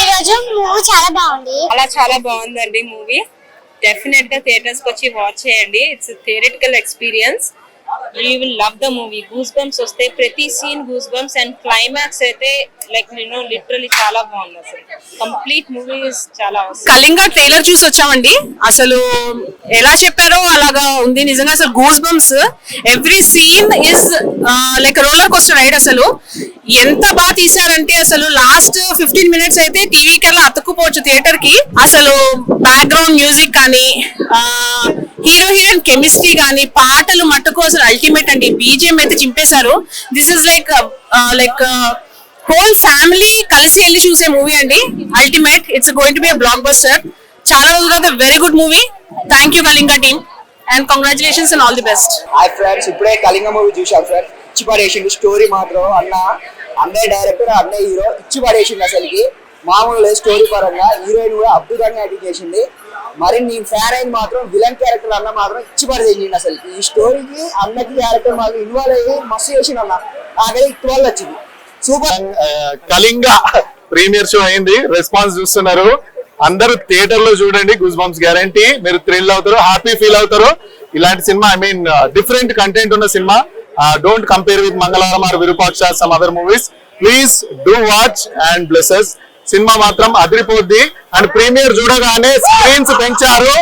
ఈరోజు మూవీ చాలా బాగుందండి. మూవీ డెఫినెట్ గా థియేటర్స్ కి వచ్చి వాచ్ చేయండి. It's theoretical experience. You will love the movie. Goosebumps వస్తే ప్రతి scene goosebumps and climax అయితే లైక్ నేను లిటరలీ చాలా బాగుంది. అసలు కంప్లీట్ మూవీ చాలా కళింగ ట్రైలర్ చూసి వచ్చామండి. అసలు ఎలా చెప్పారో అలాగా ఉంది నిజంగా. అసలు goosebumps every scene is like roller coaster ride. అసలు ఎంత బాగా తీసారంటే అసలు లాస్ట్ 15 minutes అయితే టీవీ కల్లా అతుక్కుపోవచ్చు థియేటర్ కి. అసలు బ్యాక్గ్రౌండ్ మ్యూజిక్ కానీ హీరో హీరోయిన్ కెమిస్ట్రీ కానీ పాటలు మట్టుకు అసలు అల్టిమేట్ అండి. బీజిఎం అయితే చింపేశారు. This is like whole family కలిసి వెళ్ళి చూసే మూవీ అండి. Ultimate. It's going to be blockbuster. చాలా రోజుల తర్వాత very good movie. Thank you Kalinga team and congratulations and all the best. Hi friends, ఇప్పుడే కళింగ మూవీ చూసాం సార్. ఇచ్చి పడేసింది స్టోరీ మాత్రం. అన్నయ్య డైరెక్టర్, అన్నయ్య హీరో ఇచ్చి పడేసింది. అసలుకి మామూలు స్టోరీ పరంగా హీరోయిన్ కూడా అద్భుతంగా యాక్టింగ్ చేసింది. మరి నేను ఫ్యాన్ అయిన మాత్రం విలన్ క్యారెక్టర్ అన్న మాత్రం ఇచ్చి పడేసింది. అసలు ఈ స్టోరీకి అన్నకి క్యారెక్టర్ మాకు ఇన్వాల్వ్ అయ్యి మస్తు చేసింది అన్న. నాకైతే ఇటువల్ల వచ్చింది. సూపర్. కళింగ ప్రీమియర్ షో అయింది. రెస్పాన్స్ చూస్తున్నారు అందరూ. థియేటర్ లో చూడండి. Goosebumps guarantee. మీరు థ్రిల్ అవుతారు, హ్యాపీ ఫీల్ అవుతారు. ఇలాంటి సినిమా ఐ మీన్ డిఫరెంట్ కంటెంట్ ఉన్న సినిమా. Don't compare with Mangalavaram or Virupaksha some other movies. Please do watch and blesses. సినిమా మాత్రం అదిరిపోద్ది. అండ్ ప్రీమియర్ చూడగానే స్క్రీన్స్ పెంచారు.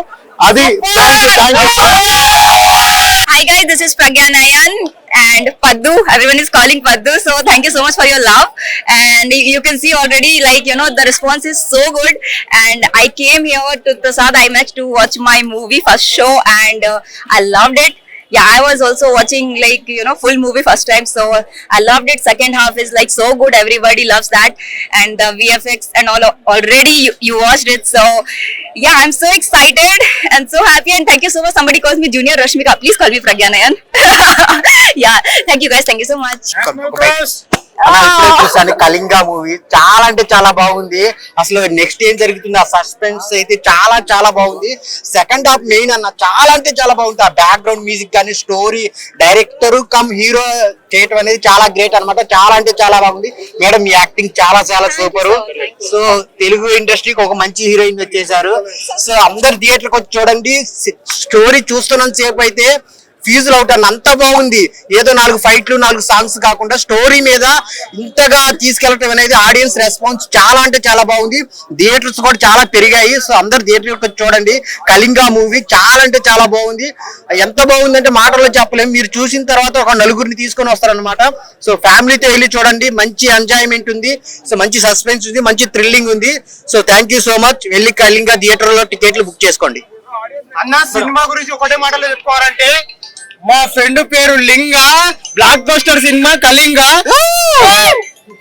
అది Hi guys, this is Pragya Nayan and Paddu. Everyone is calling Paddu, so thank you so much for your love. And you can see already, like, you know, the response is so good. And I came here to Prasad IMAX to watch my movie first show, and I loved it. Yeah, I was also watching, like, you know, full movie first time, so I loved it. Second half is like so good. Everybody loves that, and the VFX and all. Already you watched it, so yeah, I'm so excited and so happy. And thank you so much. Somebody calls me Junior Rashmika. Please call me Pragya Nayan. Yeah, thank you guys. Thank you so much. చూసాను Kalinga movie. చాలా అంటే చాలా బాగుంది. అసలు next ఏం జరుగుతుంది ఆ suspense అయితే చాలా చాలా బాగుంది. సెకండ్ హాఫ్ మెయిన్ అన్న చాలా అంటే చాలా బాగుంది. ఆ బ్యాక్గ్రౌండ్ మ్యూజిక్ కానీ స్టోరీ డైరెక్టర్ కమ్ హీరో చేయటం అనేది చాలా గ్రేట్ అనమాట. చాలా అంటే చాలా బాగుంది. మేడం మీ యాక్టింగ్ చాలా చాలా సూపర్. సో తెలుగు ఇండస్ట్రీకి ఒక మంచి హీరోయిన్ వచ్చేసారు. సో అందరు థియేటర్కి వచ్చి చూడండి. స్టోరీ చూస్తున్నంత సేపు అయితే ఫీజులు అవుట్ అన్న అంత బాగుంది. ఏదో 4 ఫైట్లు 4 సాంగ్స్ కాకుండా స్టోరీ మీద ఇంతగా తీసుకెళ్లటం అనేది ఆడియన్స్ రెస్పాన్స్ చాలా అంటే చాలా బాగుంది. థియేటర్స్ కూడా చాలా పెరిగాయి. సో అందరు థియేటర్ చూడండి. కళింగ మూవీ చాలా అంటే చాలా బాగుంది. ఎంత బాగుందంటే మాటల్లో చెప్పలేము. మీరు చూసిన తర్వాత ఒక నలుగురిని తీసుకొని వస్తారనమాట. సో ఫ్యామిలీతో వెళ్ళి చూడండి. మంచి ఎంజాయ్మెంట్ ఉంది. సో మంచి సస్పెన్స్ ఉంది, మంచి థ్రిల్లింగ్ ఉంది. So thank you so much. వెళ్ళి కళింగ థియేటర్ లో టికెట్లు బుక్ చేసుకోండి. అన్న సినిమా గురించి ఒకటే మాటలో చెప్పుకోవాలంటే మా ఫ్రెండ్ పేరు లింగ. Block buster cinema Kalinga.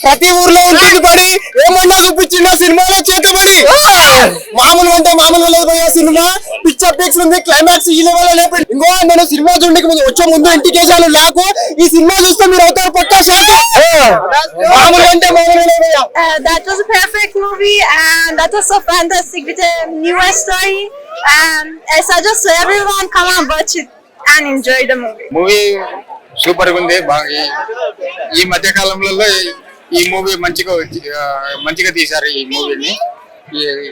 ప్రతి ఊర్లో ఉంటుంది పడి ఏమన్నా చూపించిండ సినిమాలో చేతబడి. మామూలుగా అంటే మామూలుగా లేదు పోయే సినిమా. పిక్చర్ పిక్స్ ఉంది. క్లైమాక్స్ ఈ లెవెల్ లేపండి. ఇంకో నేను సినిమా చూడడానికి ముందు వచ్చే ముందు ఇంటికేసాను నాకు. ఈ సినిమా చూస్తే మీరు అవుతారు పక్కా షాక్. మామూలుగా అంటే మామూలుగా లేదు. That was a perfect movie, and that was so fantastic with a newest story. I suggest to everyone come and watch it and enjoy the movie. Movie super గా ఉంది. ఈ మధ్య కాలంలో ఈ మూవీ మంచిగా తీశారు. ఈ మూవీని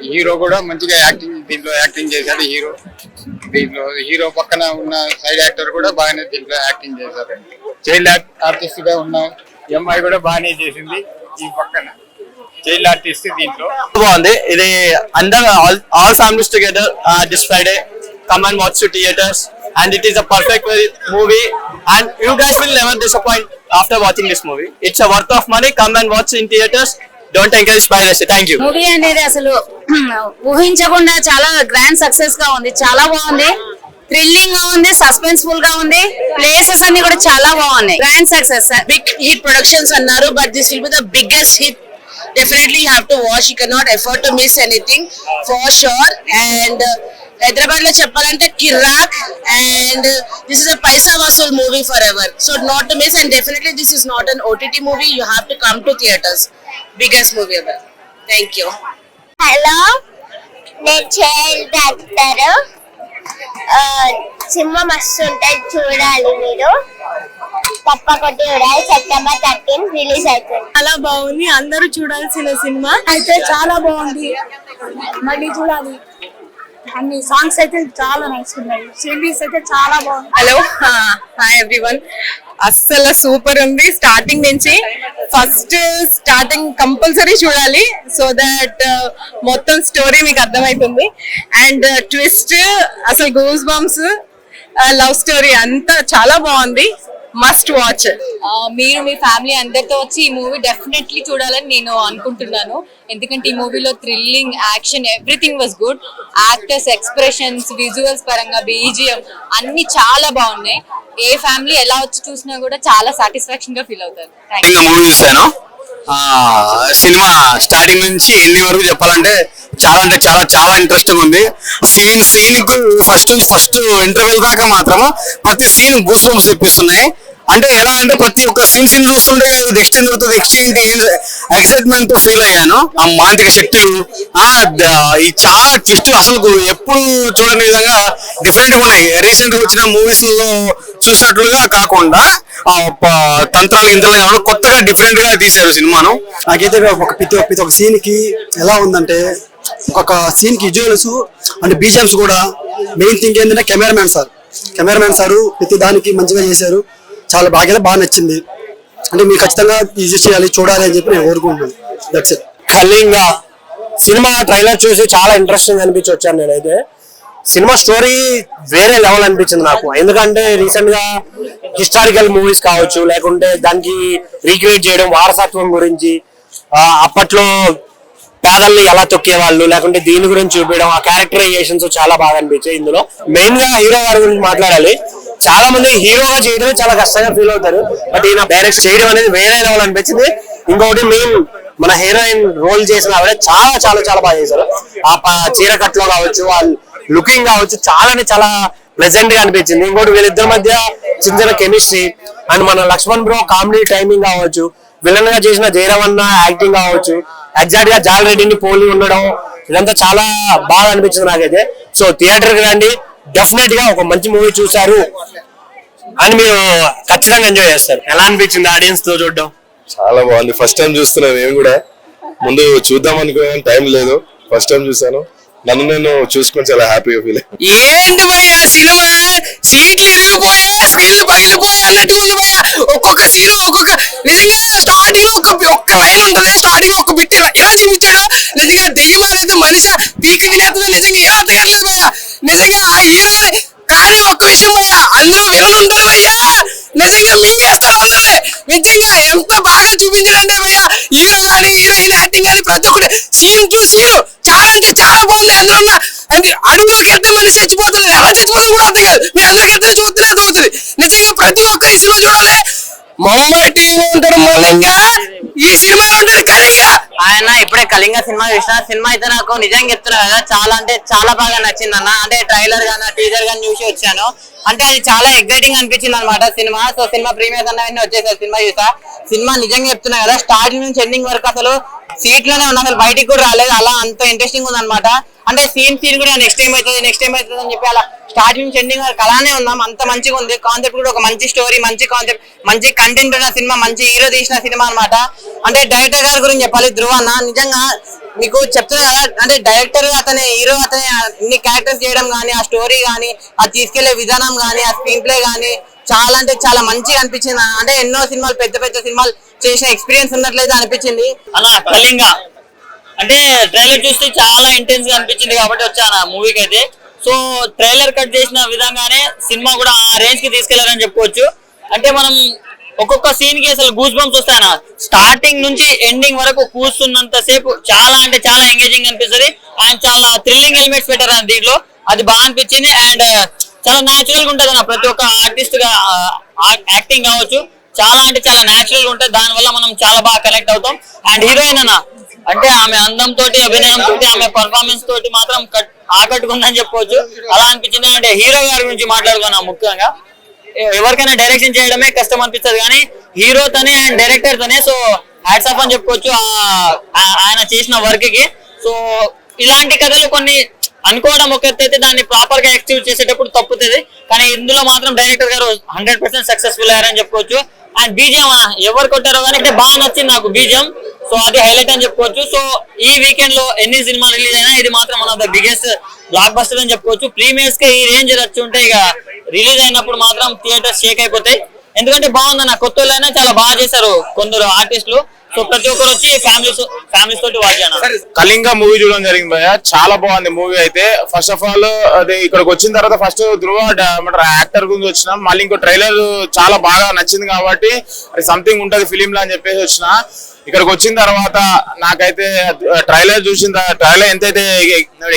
హీరో కూడా మంచిగా దీంట్లో యాక్టింగ్ చేశాడు. హీరో పక్కన ఉన్న సైడ్ యాక్టర్ కూడా బాగానే దీంట్లో యాక్టింగ్ చేశారు. చైల్డ్ ఆర్టిస్ట్ గా ఉన్న అమ్మాయి కూడా బాగానే చేసింది. ఈ పక్కన చైల్డ్ ఆర్టిస్ట్ దీంట్లో బాగుంది. ఇది అందరూ all families together this Friday come and watch to theaters, and it is a perfect movie, and you guys will never disappoint after watching this movie. It's a worth of money. Come and watch in theaters. Don't encourage piracy. Thank you. Movie అనేది అసలు ఊహించకుండా చాలా grand success గా ఉంది. చాలా బాగుంది. Thrilling గా ఉంది, suspenseful గా ఉంది. ప్లేసెస్ అన్ని కూడా చాలా బాగున్నాయి. Grand success. Big hit productions అన్నారు, but this will be the biggest hit. Definitely you have to watch. You cannot afford to miss anything for sure. And Hyderabad lo cheppalante Kirak, and this is a paisa vasool movie forever. So not to miss, and definitely this is not an OTT movie. You have to come to theaters. Biggest movie ever. Thank you. Hello, నేను child doctor. Cinema మస్తు ఉంటుంది, చూడాలి మీరు. తప్పకొట్టి ఉడాయి September 13 release అవుతుంది. చాలా బాగుంది, అందరూ చూడాల్సిన సినిమా అయితే చాలా బాగుంది, మళ్ళీ చూడాలి. అన్ని సాంగ్స్ అయితే చాలా నైస్ ఉన్నాయి, సిరీస్ అయితే చాలా బాగుంది. Hello, hi everyone. అస్సలు సూపర్ ఉంది స్టార్టింగ్ నుంచి. ఫస్ట్ స్టార్టింగ్ కంపల్సరీ చూడాలి, సో దట్ మొత్తం స్టోరీ మీకు అర్థమవుతుంది. అండ్ ట్విస్ట్, అసలు గూస్ బంప్స్, లవ్ స్టోరీ అంతా చాలా బాగుంది. Must watch. మీరు మీ ఫ్యామిలీ అందరితో వచ్చి ఈ మూవీ డెఫినెట్లీ చూడాలని నేను అనుకుంటున్నాను. ఎందుకంటే ఈ మూవీలో thrilling, action, everything was good. Actors expressions, visuals పరంగా, బీజిఎం అన్ని చాలా బాగున్నాయి. ఏ ఫ్యామిలీ ఎలా వచ్చి చూసినా కూడా చాలా సాటిస్ఫాక్షన్ గా ఫీల్ అవుతారు. మూవీ చూసాను. సినిమా స్టార్టింగ్ నుంచి ఎండింగ్ వరకు చెప్పాలంటే చాలా అంటే చాలా చాలా ఇంట్రెస్టింగ్ ఉంది. సీన్ కు ఫస్ట్ ఇంటర్వెల్ దాకా మాత్రం ప్రతి సీన్ గూస్ బంప్స్ తెప్పిస్తున్నాయి. అంటే ఎలా అంటే ప్రతి ఒక్క సీన్ చూస్తుంటే నెక్స్ట్ ఏంటి ఎక్సైట్మెంట్ ఫీల్ అయ్యాను. ఆ మాంత్రిక శక్తులు, ఈ చాలా ట్విస్ట్ అసలు ఎప్పుడు చూడని విధంగా డిఫరెంట్ గా ఉన్నాయి. రీసెంట్ గా వచ్చిన మూవీస్ లో చూసినట్లుగా కాకుండా తంత్రాలు గింతలు కాకుండా కొత్తగా డిఫరెంట్ గా తీశారు సినిమాను. నాకైతే ప్రతి ఒక్క సీన్ కి ఎలా ఉందంటే, ఒక్కొక్క సీన్ కి విజువల్స్ అంటే బీజిఎమ్స్ కూడా. మెయిన్ థింగ్ ఏంటంటే కెమెరామ్యాన్ సార్ ప్రతి దానికి మంచిగా చేశారు. చాలా బాగా నచ్చింది. అంటే మీరు ఖచ్చితంగా విజిట్ చేయాలి, చూడాలి అని చెప్పి నేను కోరుకుంటున్నాను. That's it. Kalinga cinema trailer చూసి చాలా ఇంట్రెస్టింగ్ అనిపించి వచ్చాను నేనైతే. సినిమా స్టోరీ వేరే లెవెల్ అనిపించింది నాకు. ఎందుకంటే రీసెంట్ గా హిస్టారికల్ మూవీస్ కావచ్చు, లేకుంటే దానికి రీక్రియేట్ చేయడం వారసత్వం గురించి, అప్పట్లో పేదల్ని ఎలా తొక్కేవాళ్ళు, లేకుంటే దీని గురించి చూపించడం, ఆ క్యారెక్టరైజేషన్స్ చాలా బాగా అనిపించాయి. ఇందులో మెయిన్ గా హీరో గారి గురించి మాట్లాడాలి. చాలా మంది హీరోగా చేయడమే చాలా కష్టంగా ఫీల్ అవుతారు, బట్ ఈయన డైరెక్ట్ చేయడం అనేది వేరే లెవెల్ అనిపించింది. ఇంకొకటి మెయిన్ మన హీరోయిన్ రోల్ చేసిన ఆవిడ చాలా చాలా చాలా బాగా చేశారు. ఆ చీర కట్లో కావచ్చు, ఆ లుకింగ్ కావచ్చు, చాలా అంటే చాలా ప్లెజెంట్ గా అనిపించింది. ఇంకోటి వీళ్ళిద్దరి మధ్య చిన్న చిన్న కెమిస్ట్రీ, అండ్ మన లక్ష్మణ్ బ్రో కామెడీ టైమింగ్ కావచ్చు, విలన్ గా చేసిన జయరామన్న యాక్టింగ్ కావచ్చు, ఎగ్జాక్ట్ గా జాల్ రెడ్డిని పోలి ఉండడం, ఇదంతా చాలా బాగా అనిపించింది నాకైతే. సో థియేటర్ కి రండి, డెఫినెట్ గా ఒక మంచి మూవీ చూసారు అని మీరు ఖచ్చితంగా ఎంజాయ్ చేస్తారు. ఎలా అనిపించింది ఆడియన్స్ తో చూడడం? చాలా బాగుంది. ఫస్ట్ టైం చూస్తున్నాను నేను కూడా. ముందు చూద్దాం అనుకున్నాను, టైం లేదు. ఫస్ట్ టైం చూసాను, నన్ను నేను చూసుకొని చాలా హ్యాపీగా ఫీల్ అయ్యాను. ఏంటి భయ్యా సినిమా, సీట్లు ఇరిగిపోయా, స్క్రీన్లు పగిలిపోయా అన్నట్టు ఉంది భయ్యా. ఒక్కొక్క సీను ఒక్కొక్క, నిజంగా స్టార్టింగ్ లో ఒక్క లైన్ ఉంటది, స్టార్టింగ్ లో ఒక్క బిట్ ఎలా చూపించాడో, నిజంగా దెయ్యమా లేదా మనిషి పీకి తినేస్తుందో నిజంగా ఏం అర్థం కాలేదు భయ్యా. నిజంగా ఆ హీరో కానీ ఒక్క విషయం భయ్యా, అందులో విలన్ ఉంటాడు భయ్యా, నిజంగా మింగేస్తాడు అందరినీ. నిజంగా ఎంత బాగా చూపించాడంటే భయ్యా, హీరో గానీ హీరోయిన్ యాక్టింగ్ కానీ ప్రతి ఒక్కటి సీన్ టు సీన్ చాలా అంటే చాలా బాగుంది. అందులో ఉన్న అడవులోకి వెళ్తే మనిషి చచ్చిపోతుంది, ఎలా చచ్చిపోతుంది కూడా అర్థం కాదు. మీ అందరికి వెళ్తే చూస్తూనే అర్థమవుతుంది. నిజంగా ప్రతి ఒక్కరు ఈ సినిమా చూడాలి. మమ్మటి ఉంటాడు మల్లింగ, ఈ సినిమాలో ఉంటాడు కళింగ. ఆయన ఇప్పుడే కళింగ సినిమా చూసిన. సినిమా అయితే నాకు నిజంగా చెప్తున్నా కదా, చాలా అంటే చాలా బాగా నచ్చింది అన్న. అంటే ట్రైలర్ గానీ టీజర్ గానీ చూసి వచ్చాను. అంటే అది చాలా ఎక్సైటింగ్ అనిపించింది అనమాట సినిమా. సో సినిమా ప్రీమియర్ అన్న వచ్చేసారు, సినిమా చూసా. సినిమా నిజంగా చెప్తున్నా కదా, స్టార్టింగ్ నుంచి ఎండింగ్ వరకు అసలు సీట్ లోనే ఉన్నా, అసలు బయటికి కూడా రాలేదు. అలా అంత ఇంట్రెస్టింగ్ ఉంది అనమాట. అంటే సీన్ కూడా నెక్స్ట్ టైం అవుతుంది అని చెప్పి అలా స్టార్టింగ్ నుంచి ఎండింగ్ వరకు అలానే ఉన్నాం. అంత మంచిగా ఉంది. కాన్సెప్ట్ కూడా ఒక మంచి స్టోరీ, మంచి కాన్సెప్ట్, మంచి కంటెంట్ ఉన్న సినిమా, మంచి హీరో తీసిన సినిమా అనమాట. అంటే డైరెక్టర్ గారి గురించి చెప్పాలి, ధ్రువ అన్న. నిజంగా మీకు చెప్తున్నా కదా, అంటే డైరెక్టర్ అతని హీరో అతని అన్ని క్యారెక్టర్స్ చేయడం కానీ, ఆ స్టోరీ కానీ, ఆ తీసుకెళ్లే విధానం కానీ, ఆ స్క్రీన్ ప్లే కానీ చాలా అంటే చాలా మంచిగా అనిపించింది. అంటే ఎన్నో సినిమాలు, పెద్ద పెద్ద సినిమాలు చేసిన ఎక్స్పీరియన్స్ ఉన్నట్లయితే అనిపించింది అలా కళింగ అంటే ట్రైలర్ చూస్తే చాలా ఇంటెన్స్ గా అనిపించింది కాబట్టి వచ్చాను ఆ మూవీకి అయితే. సో ట్రైలర్ కట్ చేసిన విధంగానే సినిమా కూడా ఆ రేంజ్ కి తీసుకెళ్లారని చెప్పుకోవచ్చు. అంటే మనం ఒక్కొక్క సీన్ కి అసలు గూస్ బంప్స్ వస్తాయన, స్టార్టింగ్ నుంచి ఎండింగ్ వరకు కూర్చున్నంత సేపు చాలా అంటే చాలా ఎంగేజింగ్ అనిపిస్తుంది. అండ్ చాలా థ్రిల్లింగ్ ఎలిమెంట్స్ పెట్టారు దీంట్లో, అది బాగా అనిపించింది. అండ్ చాలా న్యాచురల్ గా ఉంటది అన్న, ప్రతి ఒక్క ఆర్టిస్ట్ గా యాక్టింగ్ కావచ్చు చాలా అంటే చాలా న్యాచురల్ గా ఉంటుంది. దాని వల్ల మనం చాలా బాగా కనెక్ట్ అవుతాం. అండ్ హీరోయిన్ అన్న అంటే ఆమె అందం తోటి, అభినయం తోటి, ఆమె పర్ఫార్మెన్స్ తోటి మాత్రం ఆకట్టుకుందని చెప్పుకోవచ్చు. అలా అనిపించింది. అంటే హీరో గారి గురించి మాట్లాడుకున్నాం. ముఖ్యంగా ఎవరికైనా డైరెక్షన్ చేయడమే కష్టం అనిపిస్తుంది, కానీ హీరోతోనే అండ్ డైరెక్టర్ తోనే సో హ్యాట్స్ ఆఫ్ అని చెప్పుకోవచ్చు ఆయన చేసిన వర్క్ కి. సో ఇలాంటి కథలు కొన్ని అనుకోవడం ఒక ఎత్తు అయితే దాన్ని ప్రాపర్ గా ఎక్స్క్యూట్ చేసేటప్పుడు తప్పుతుంది. కానీ ఇందులో మాత్రం డైరెక్టర్ గారు 100% సక్సెస్ఫుల్ అయ్యారని చెప్పుకోవచ్చు. అండ్ బీజిఎం ఎవరు కొట్టారో కానీ అంటే బాగా నచ్చింది నాకు బీజిఎం. సో అది హైలైట్ అని చెప్పుకోవచ్చు. సో ఈ వీకెండ్ లో ఎన్ని సినిమాలు రిలీజ్ అయినా ఇది మాత్రం one of the biggest block buster అని చెప్పుకోవచ్చు. ప్రీమియర్స్ కి ఈ రేంజ్ వచ్చి ఉంటే ఇక రిలీజ్ అయినప్పుడు మాత్రం థియేటర్స్ షేక్ అయిపోతాయి. ఎందుకంటే బాగుందన్న, కొత్త వాళ్ళైనా చాలా బాగా చేశారు కొందరు ఆర్టిస్టులు. సో ప్రతి ఒక్కరు వచ్చి ఫ్యామిలీస్ తోటి వాచ్ చేయాలి. కళింగ మూవీ చూడడం జరిగింది భయ్య, చాలా బాగుంది మూవీ అయితే. ఫస్ట్ ఆఫ్ ఆల్ అది ఇక్కడికి వచ్చిన తర్వాత ఫస్ట్ ధ్రువ యాక్టర్ గురించి వచ్చినాం, మళ్ళీ ఇంకో ట్రైలర్ చాలా బాగా నచ్చింది కాబట్టి అది సంథింగ్ ఉంటది ఫిలిం లా అని చెప్పేసి వచ్చిన. ఇక్కడికి వచ్చిన తర్వాత నాకైతే ట్రైలర్ చూసిన ట్రైలర్ ఎంతైతే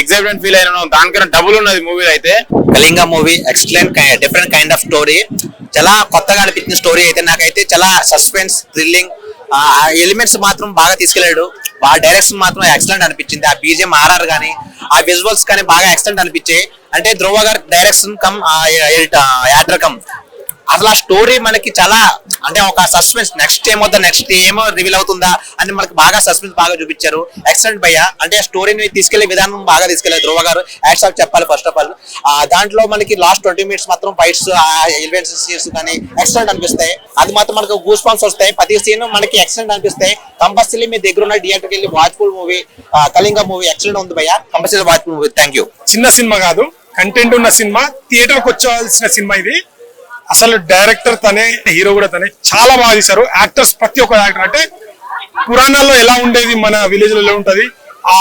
ఎక్సైట్మెంట్ ఫీల్ అయినా దానికన్నా డబుల్ ఉన్నది మూవీ అయితే. Kalinga movie excellent different kind of story, చాలా కొత్తగా అనిపించిన స్టోరీ అయితే నాకైతే. చాలా సస్పెన్స్ థ్రిల్లింగ్ ఎలిమెంట్స్ మాత్రం బాగా తీసుకెళ్లాడు. డైరెక్షన్ మాత్రం ఎక్సలెంట్ అనిపించింది. ఆ బీజిఎం ఆర్ఆర్ గానీ ఆ విజువల్స్ కానీ బాగా ఎక్సలెంట్ అనిపించాయి. అంటే ధ్రువ గారి డైరెక్షన్ కమ్ యాక్టర్ కమ్ అసలు ఆ స్టోరీ మనకి చాలా అంటే ఒక సస్పెన్స్, నెక్స్ట్ ఏమో రివీల్ అవుతుందా అని మనకి బాగా సస్పెన్స్ బాగా చూపించారు. ఎక్సలెంట్ భయ్య. అంటే ఆ స్టోరీని తీసుకెళ్లే విధానం బాగా తీసుకెళ్లారు ధ్రువ గారు. యాడ్స్ ఆఫ్ చెప్పాలి ఫస్ట్ ఆఫ్ ఆల్. దాంట్లో మనకి లాస్ట్ 20 minutes మాత్రం ఫైట్స్ ఎలిమెంట్స్ సీన్స్ కానీ ఎక్సలెంట్ అనిపిస్తాయి. అది మాత్రం మనకు గూస్ బంప్స్ వస్తాయి. ప్రతి సీన్ మనకి ఎక్సలెంట్ అనిపిస్తాయి. కంపల్సరీ మీ దగ్గర ఉన్న థియేటర్కి వెళ్ళి watchful movie. Kalinga movie excellent ఉంది భయ్య, compulsory watchful movie. Thank you. చిన్న సినిమా కాదు, కంటెంట్ ఉన్న సినిమా, థియేటర్కి వచ్చాల్సిన సినిమా ఇది. అసలు డైరెక్టర్ తనే, హీరో కూడా తనే, చాలా బాగా తీశారు. యాక్టర్స్ ప్రతి ఒక్క యాక్టర్ అంటే పురాణాల్లో ఎలా ఉండేది మన విలేజ్ లో ఎలా ఉంటది ఆ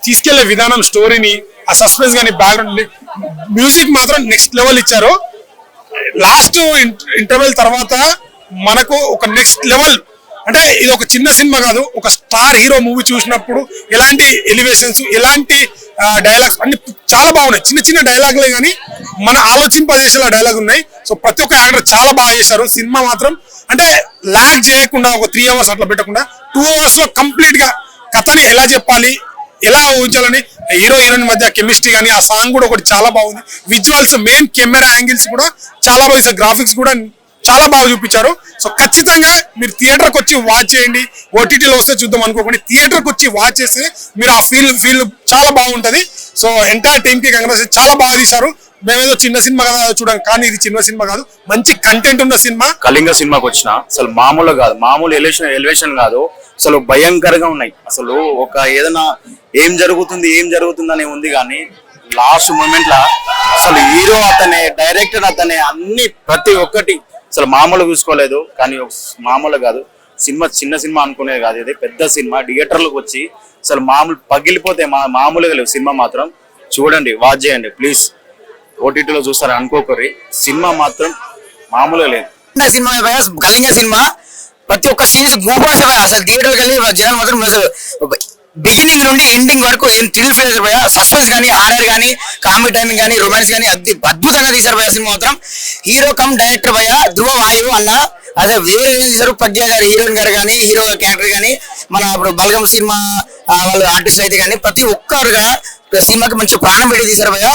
తీసుకెళ్లే విధానం, స్టోరీని, ఆ సస్పెన్స్ గానీ బ్యాక్గ్రౌండ్, మ్యూజిక్ మాత్రం నెక్స్ట్ లెవెల్ ఇచ్చారు. లాస్ట్ ఇంటర్వెల్ తర్వాత మనకు ఒక నెక్స్ట్ లెవెల్ అంటే ఇది ఒక చిన్న సినిమా కాదు, ఒక స్టార్ హీరో మూవీ చూసినప్పుడు ఎలాంటి ఎలివేషన్స్, ఎలాంటి డైలాగ్స్ అన్ని చాలా బాగున్నాయి. చిన్న చిన్న డైలాగ్లే కానీ మన ఆలోచింపజేసేలా డైలాగ్ ఉన్నాయి. సో ప్రతి ఒక్క యాక్టర్ చాలా బాగా చేశారు. సినిమా మాత్రం అంటే లాగ్ చేయకుండా ఒక 3 hours అట్లా పెట్టకుండా 2 hours లో కంప్లీట్ గా కథని ఎలా చెప్పాలి, ఎలా ఊహించాలని, హీరో హీరోయిన్ మధ్య కెమిస్ట్రీ కానీ ఆ సాంగ్ కూడా ఒకటి చాలా బాగుంది. విజువల్స్, మెయిన్ కెమెరా యాంగిల్స్ కూడా చాలా బాగా, గ్రాఫిక్స్ కూడా చాలా బాగా చూపించారు. సో ఖచ్చితంగా మీరు థియేటర్కి వచ్చి వాచ్ చేయండి. ఓటీటీలో వస్తే చూద్దాం అనుకోకండి, థియేటర్కి వచ్చి వాచ్ చేస్తే మీరు ఆ ఫీల్ చాలా బాగుంటది. సో ఎంటైర్ టీమ్ కి కంగ్రాట్స్, చాలా బాగా తీశారు. మేమేదో చిన్న సినిమా కదా చూడండి, కానీ ఇది చిన్న సినిమా కాదు, మంచి కంటెంట్ ఉన్న సినిమా. కళింగ సినిమాకి వచ్చిన అసలు మామూలు కాదు, మామూలు ఎలివేషన్ కాదు, అసలు భయంకరంగా ఉన్నాయి. అసలు ఒక ఏదైనా ఏం జరుగుతుంది అని ఉంది, కానీ లాస్ట్ మూమెంట్ లా అసలు హీరో అతనే, డైరెక్టర్ అతనే, అన్ని ప్రతి ఒక్కటి అసలు మామూలు చూసుకోలేదు. కానీ మామూలు కాదు, సినిమా చిన్న సినిమా అనుకునేది కాదు, ఇది పెద్ద సినిమా. థియేటర్లకు వచ్చి అసలు మామూలు పగిలిపోతే మామూలుగా లేవు. సినిమా మాత్రం చూడండి, వాచ్ చేయండి ప్లీజ్. ఓటీటీలో చూస్తారని అనుకోకరి, సినిమా మాత్రం మామూలుగా లేదు. సినిమా కళింగ సినిమా ప్రతి ఒక్క సీన్ గూబాస్ అసలు థియేటర్కి వెళ్ళి జనాలు మాత్రం అసలు బిగినింగ్ నుండి ఎండింగ్ వరకు ఏం థ్రిల్ ఫీల్ అవుతారు భయ. సస్పెన్స్ కానీ, హారర్ కానీ, కామెడీ టైమింగ్ కానీ, రొమాన్స్ కానీ అద్భుతంగా తీశారు భయ సినిమా మాత్రం. హీరో కమ్ డైరెక్టర్ భయ ధ్రువ వాయువు అన్న అదే వేరే తీశారు. ప్రజ్ఞ గారు హీరోయిన్ గారు కానీ, హీరో క్యారెక్టర్ కానీ, మన ఇప్పుడు బల్గం సినిమా వాళ్ళు ఆర్టిస్ట్ అయితే కానీ ప్రతి ఒక్కరుగా సినిమాకి మంచి ప్రాణం పెట్టి తీశారు భయ.